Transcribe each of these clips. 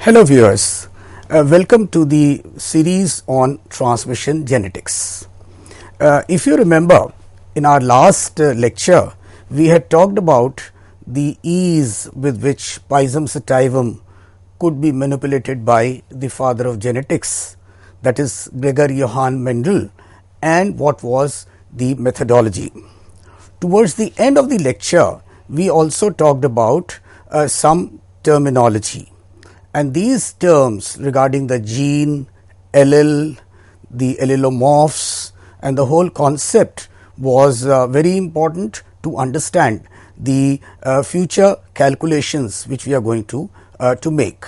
Hello viewers, welcome to the series on transmission genetics. If you remember, in our last lecture we had talked about the ease with which Pisum sativum could be manipulated by the father of genetics, that is Gregor Johann Mendel, and what was the methodology. Towards the end of the lecture we also talked about some terminology. And these terms regarding the gene, allele, the allelomorphs and the whole concept was very important to understand the future calculations which we are going to make.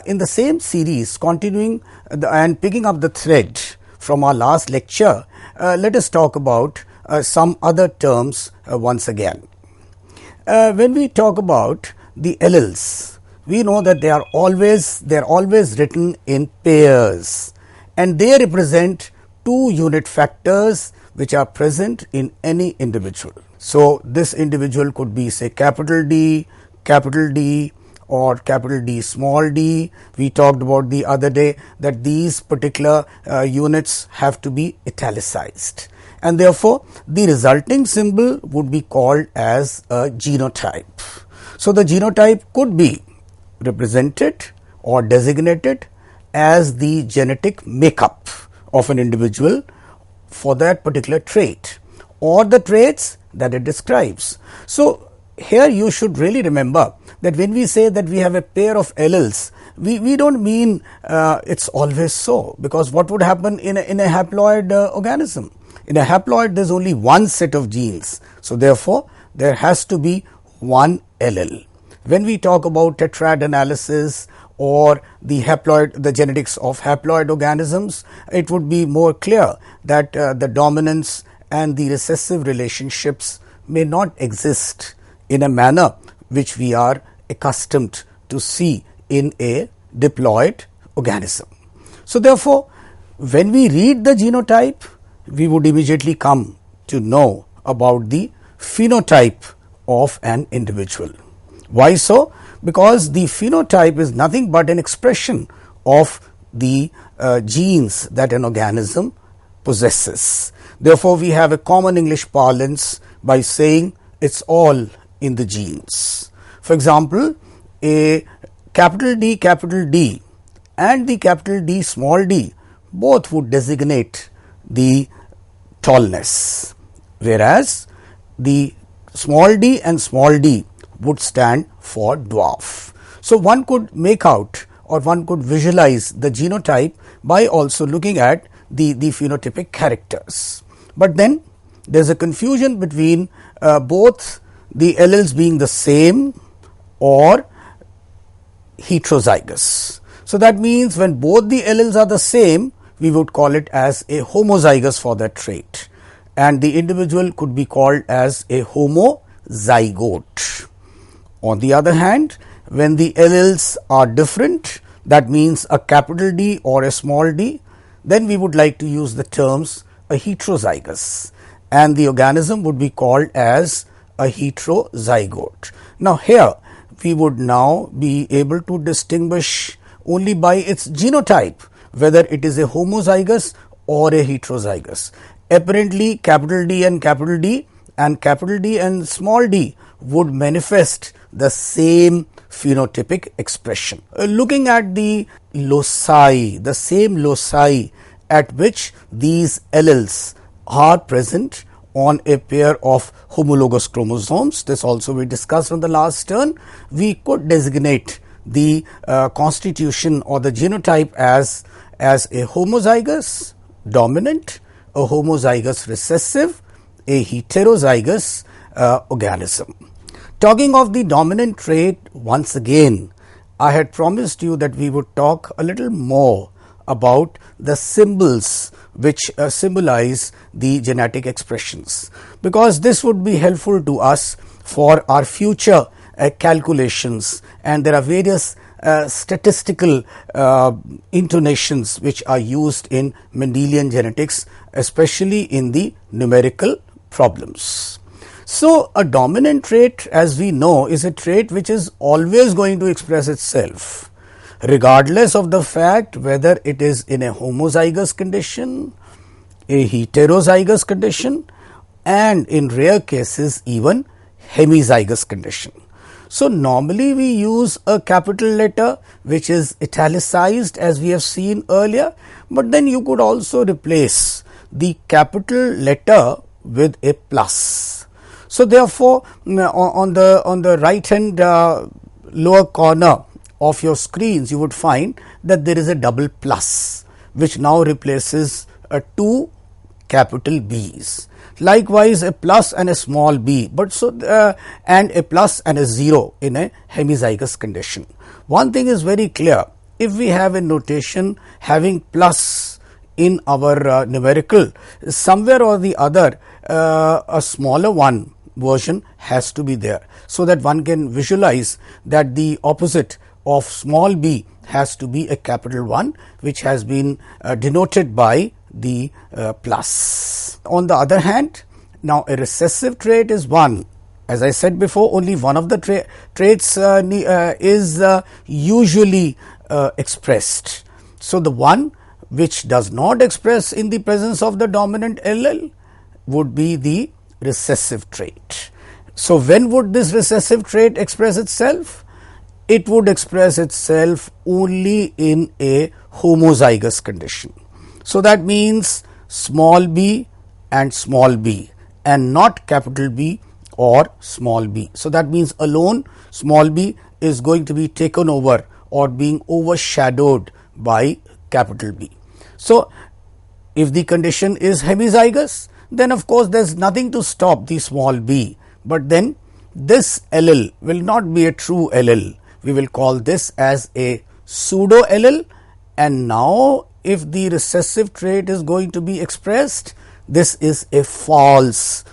In the same series, continuing and picking up the thread from our last lecture, let us talk about some other terms once again. When we talk about the alleles, we know that they are always written in pairs, and they represent two unit factors which are present in any individual. So this individual could be, say, capital D or capital D small d. We talked about the other day that these particular units have to be italicized, and therefore the resulting symbol would be called as a genotype. So the genotype could be represented or designated as the genetic makeup of an individual for that particular trait or the traits that it describes. So here you should really remember that when we say that we have a pair of alleles, we don't mean it's always so, because what would happen in a haploid organism? In a haploid there is only one set of genes, so therefore there has to be one allele. When we talk about tetrad analysis or the genetics of haploid organisms, it would be more clear that the dominance and the recessive relationships may not exist in a manner which we are accustomed to see in a diploid organism. So therefore, when we read the genotype, we would immediately come to know about the phenotype of an individual. Why so? Because the phenotype is nothing but an expression of the genes that an organism possesses. Therefore, we have a common English parlance by saying it's all in the genes. For example, a capital D and the capital D small d both would designate the tallness, whereas the small d and small d would stand for dwarf. So one could make out or one could visualize the genotype by also looking at the phenotypic characters. But then there is a confusion between both the alleles being the same or heterozygous. So that means when both the alleles are the same, we would call it as a homozygous for that trait, and the individual could be called as a homozygote. On the other hand, when the alleles are different, that means a capital D or a small d, then we would like to use the terms a heterozygous, and the organism would be called as a heterozygote. Now here we would now be able to distinguish only by its genotype whether it is a homozygous or a heterozygous. Apparently capital D and small d would manifest the same phenotypic expression. Looking at the loci, the same loci at which these alleles are present on a pair of homologous chromosomes, this also we discussed on the last turn, we could designate the constitution or the genotype as a homozygous dominant, a homozygous recessive, a heterozygous organism. Talking of the dominant trait, once again, I had promised you that we would talk a little more about the symbols which symbolize the genetic expressions, because this would be helpful to us for our future calculations, and there are various statistical intonations which are used in Mendelian genetics, especially in the numerical problems. So a dominant trait, as we know, is a trait which is always going to express itself regardless of the fact whether it is in a homozygous condition, a heterozygous condition, and in rare cases even hemizygous condition. So, normally we use a capital letter which is italicized as we have seen earlier, but then you could also replace the capital letter with a plus. So, therefore, on the right hand lower corner of your screens you would find that there is a double plus which now replaces two capital B's. Likewise, a plus and a small b, but so and a plus and a 0 in a hemizygous condition. One thing is very clear: if we have a notation having plus in our numerical, somewhere or the other a smaller one version has to be there, so that one can visualize that the opposite of small b has to be a capital 1, which has been denoted by the plus. On the other hand, now a recessive trait is one. As I said before, only one of the traits is usually expressed. So, the one which does not express in the presence of the dominant allele would be the recessive trait. So, when would this recessive trait express itself? It would express itself only in a homozygous condition. So, that means small b and small b and not capital B or small b. So, that means alone small b is going to be taken over or being overshadowed by capital B. So, if the condition is hemizygous, then of course, there is nothing to stop the small b, but then this allele will not be a true allele. We will call this as a pseudo allele, and now if the recessive trait is going to be expressed, this is a false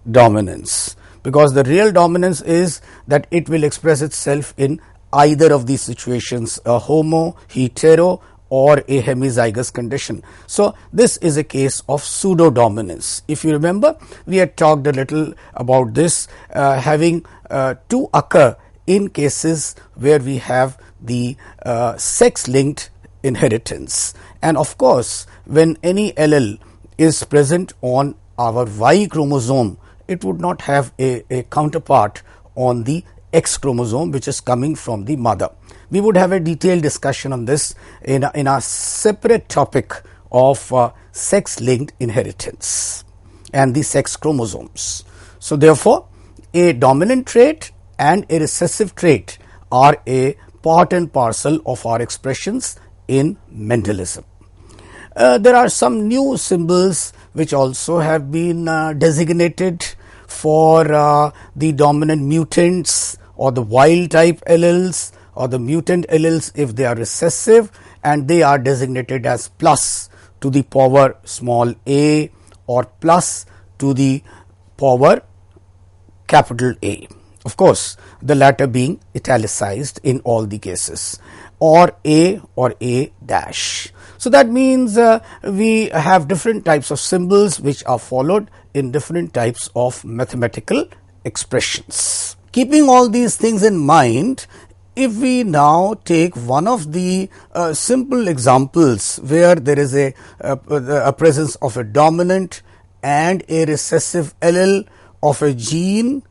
dominance, because the real dominance is that it will express itself in either of these situations, a homo, hetero or a hemizygous condition. So, this is a case of pseudo dominance. If you remember, we had talked a little about this having to occur in cases where we have the sex linked inheritance, and of course, when any allele is present on our Y chromosome, it would not have a counterpart on the X chromosome, which is coming from the mother. We would have a detailed discussion on this in a separate topic of sex linked inheritance and the sex chromosomes. So, therefore, a dominant trait and a recessive trait are a part and parcel of our expressions in Mendelism. There are some new symbols which also have been designated for the dominant mutants or the wild type alleles or the mutant alleles if they are recessive, and they are designated as plus to the power small a or plus to the power capital A. Of course, the latter being italicized in all the cases, or A dash. So, that means we have different types of symbols which are followed in different types of mathematical expressions. Keeping all these things in mind, if we now take one of the simple examples where there is a presence of a dominant and a recessive allele of a gene,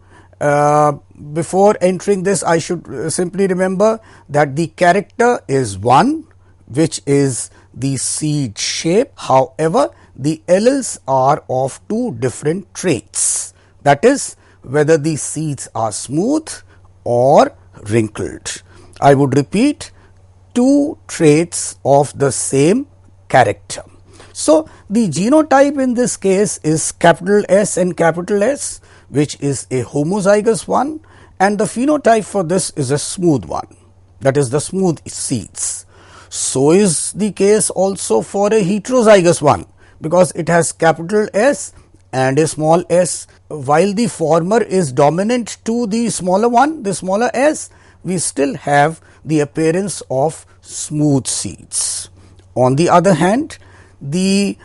before entering this, I should simply remember that the character is 1, which is the seed shape. However, the alleles are of two different traits, that is, whether the seeds are smooth or wrinkled. I would repeat, two traits of the same character. So, the genotype in this case is capital S and capital S, which is a homozygous one, and the phenotype for this is a smooth one, that is the smooth seeds. So is the case also for a heterozygous one, because it has capital S and a small s. While the former is dominant to the smaller one, the smaller s, we still have the appearance of smooth seeds. On the other hand, the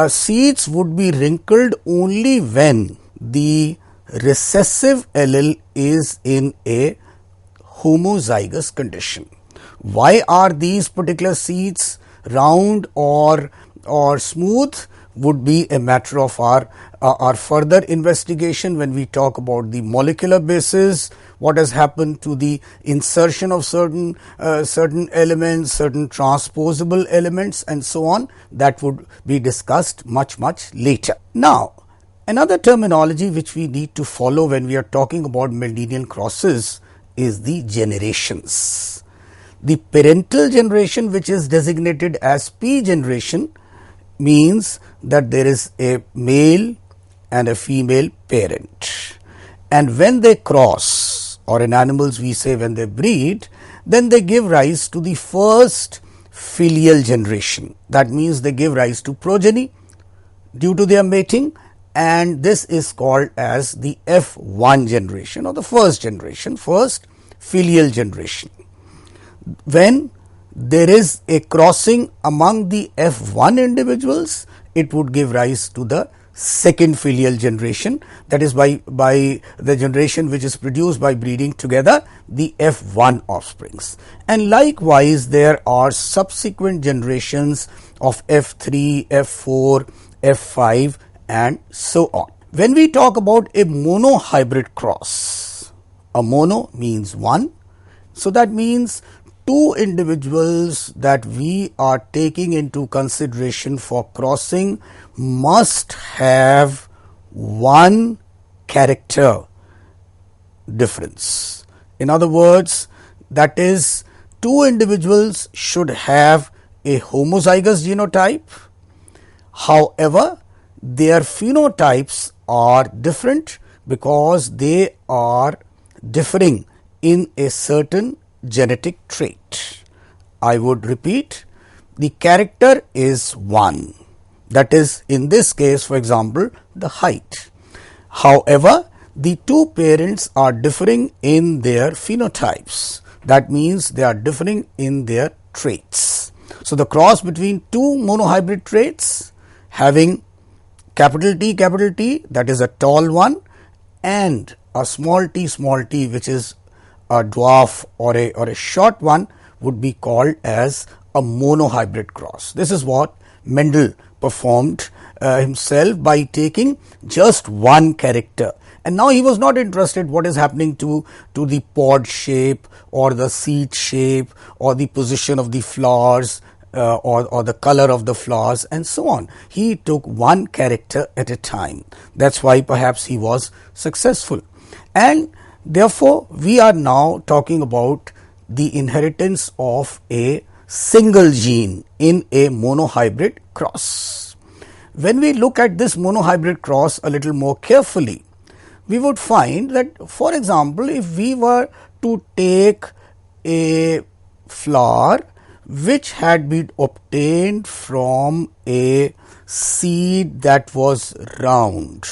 seeds would be wrinkled only when the recessive allele is in a homozygous condition. Why are these particular seeds round or smooth would be a matter of our further investigation when we talk about the molecular basis, what has happened to the insertion of certain elements, certain transposable elements and so on. That would be discussed much later. Now, another terminology which we need to follow when we are talking about Mendelian crosses is the generations. The parental generation, which is designated as P generation, means that there is a male and a female parent, and when they cross, or in animals we say when they breed, then they give rise to the first filial generation. That means they give rise to progeny due to their mating, and this is called as the F1 generation, or the first generation, first filial generation. When there is a crossing among the F1 individuals, it would give rise to the second filial generation, that is by the generation which is produced by breeding together the F1 offsprings. And likewise, there are subsequent generations of F3, F4, F5 and so on. When we talk about a monohybrid cross, a mono means one, so that means two individuals that we are taking into consideration for crossing must have one character difference. In other words, that is, two individuals should have a homozygous genotype. However, their phenotypes are different because they are differing in a certain genetic trait. I would repeat, the character is one, that is, in this case, for example, the height. However, the two parents are differing in their phenotypes. That means they are differing in their traits. So, the cross between two monohybrid traits having capital T, that is a tall one, and a small t, which is a dwarf or a short one, would be called as a monohybrid cross. This is what Mendel performed himself by taking just one character. And now he was not interested what is happening to the pod shape or the seed shape or the position of the flowers or the color of the flowers and so on. He took one character at a time. That's why perhaps he was successful. And therefore, we are now talking about the inheritance of a single gene in a monohybrid cross. When we look at this monohybrid cross a little more carefully, we would find that, for example, if we were to take a flower which had been obtained from a seed that was round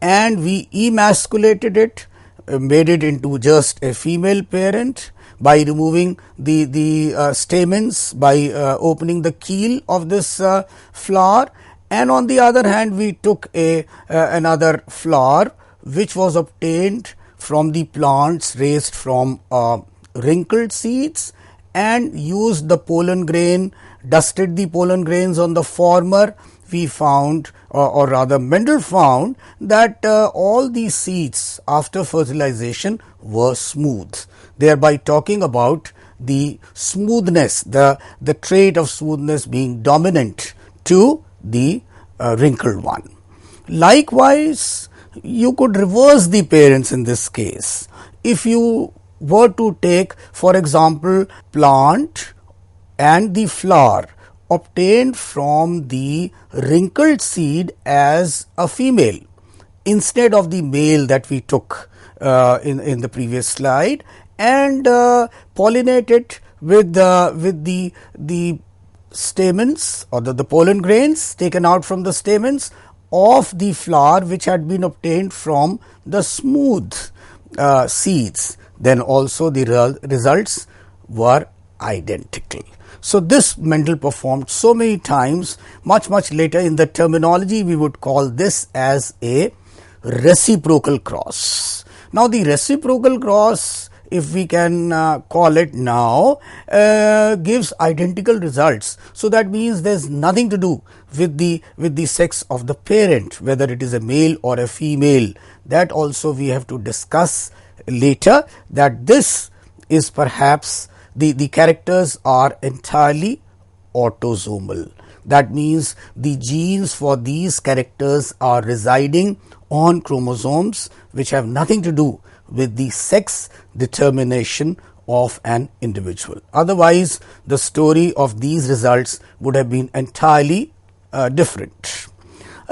and we emasculated it, made it into just a female parent by removing the stamens, by opening the keel of this flower, and on the other hand we took another flower which was obtained from the plants raised from wrinkled seeds and used the pollen grain, dusted the pollen grains on the former, we found or rather Mendel found that all these seeds after fertilization were smooth, thereby talking about the smoothness, the trait of smoothness being dominant to the wrinkled one. Likewise, you could reverse the parents in this case. If you were to take, for example, plant and the flower obtained from the wrinkled seed as a female instead of the male that we took in the previous slide, and pollinate it with the stamens or the pollen grains taken out from the stamens of the flower which had been obtained from the smooth seeds, then also the results were identical. So, this Mendel performed so many times. Much later in the terminology we would call this as a reciprocal cross. Now, the reciprocal cross if we can call it now, gives identical results. So that means there is nothing to do with the sex of the parent, whether it is a male or a female. That also we have to discuss later, that this is perhaps the characters are entirely autosomal. That means the genes for these characters are residing on chromosomes which have nothing to do with the sex determination of an individual. Otherwise, the story of these results would have been entirely different.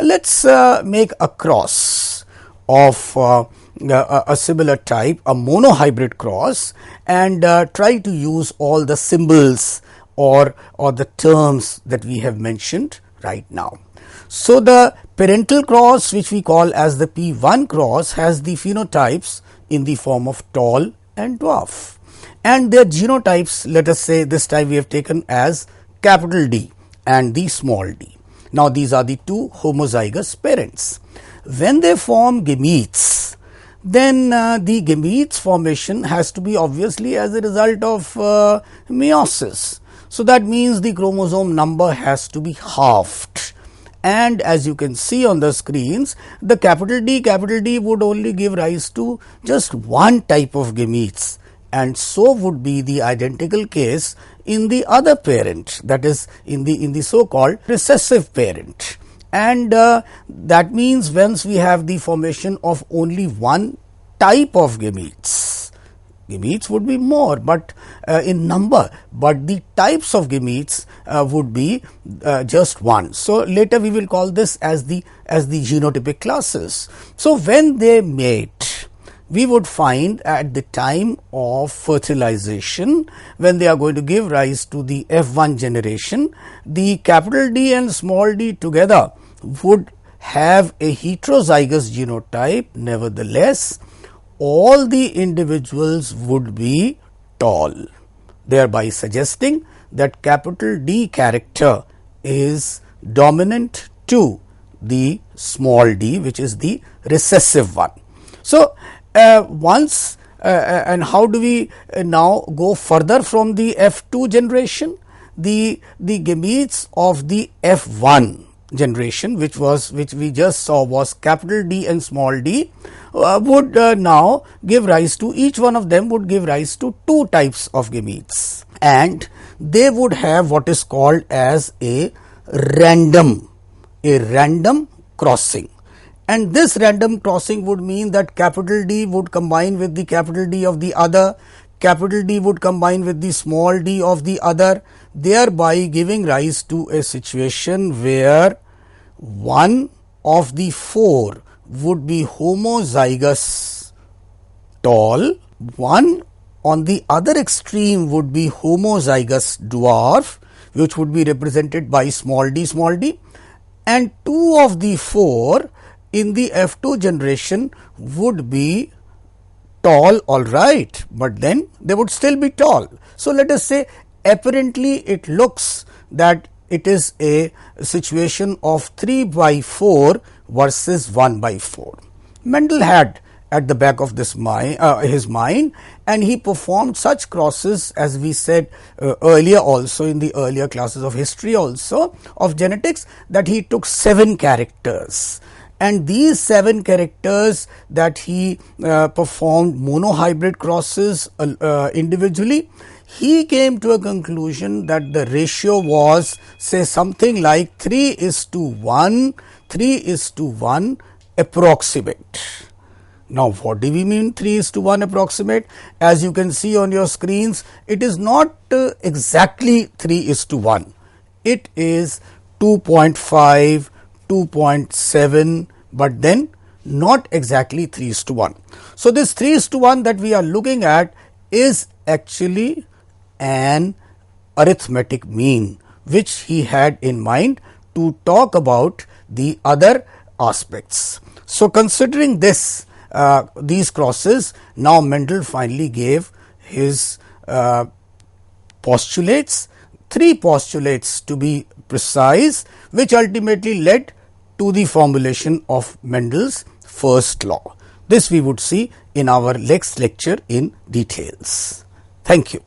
Let's make a cross of a similar type, a monohybrid cross, and try to use all the symbols or the terms that we have mentioned right now. So the parental cross, which we call as the P1 cross, has the phenotypes in the form of tall and dwarf, and their genotypes, let us say this time we have taken as capital D and the small d. Now these are the two homozygous parents. When they form gametes, then the gametes formation has to be obviously as a result of meiosis. So that means the chromosome number has to be halved, and as you can see on the screens, the capital D would only give rise to just one type of gametes, and so would be the identical case in the other parent, that is in the so called recessive parent. And that means once we have the formation of only one type of gametes, gametes would be more, but in number, but the types of gametes would be just one. So later we will call this as the genotypic classes. So when they mate, we would find at the time of fertilization, when they are going to give rise to the F1 generation, the capital D and small d together would have a heterozygous genotype. Nevertheless, all the individuals would be tall, thereby suggesting that capital D character is dominant to the small d, which is the recessive one. So once and how do we now go further from the F2 generation? The gametes of the F1 generation, which we just saw was capital D and small d, would now give rise to, each one of them would give rise to two types of gametes, and they would have what is called as a random crossing. And this random crossing would mean that capital D would combine with the capital D of the other, capital D would combine with the small d of the other, thereby giving rise to a situation where one of the four would be homozygous tall, one on the other extreme would be homozygous dwarf, which would be represented by small d, and two of the four in the F2 generation would be tall, all right, but then they would still be tall. So let us say apparently it looks that it is a situation of 3 by 4 versus 1 by 4. Mendel had at the back of this his mind, and he performed such crosses, as we said earlier also in the earlier classes of history also of genetics, that he took 7 characters. And these 7 characters that he performed monohybrid crosses individually, he came to a conclusion that the ratio was, say, something like 3:1 approximate. Now, what do we mean 3:1 approximate? As you can see on your screens, it is not exactly 3:1. It is 2.5, 2.7, but then not exactly 3:1. So, this 3:1 that we are looking at is actually an arithmetic mean, which he had in mind to talk about the other aspects. So, considering this, these crosses, now Mendel finally gave his postulates, 3 postulates to be precise, which ultimately led to the formulation of Mendel's first law. This we would see in our next lecture in details. Thank you.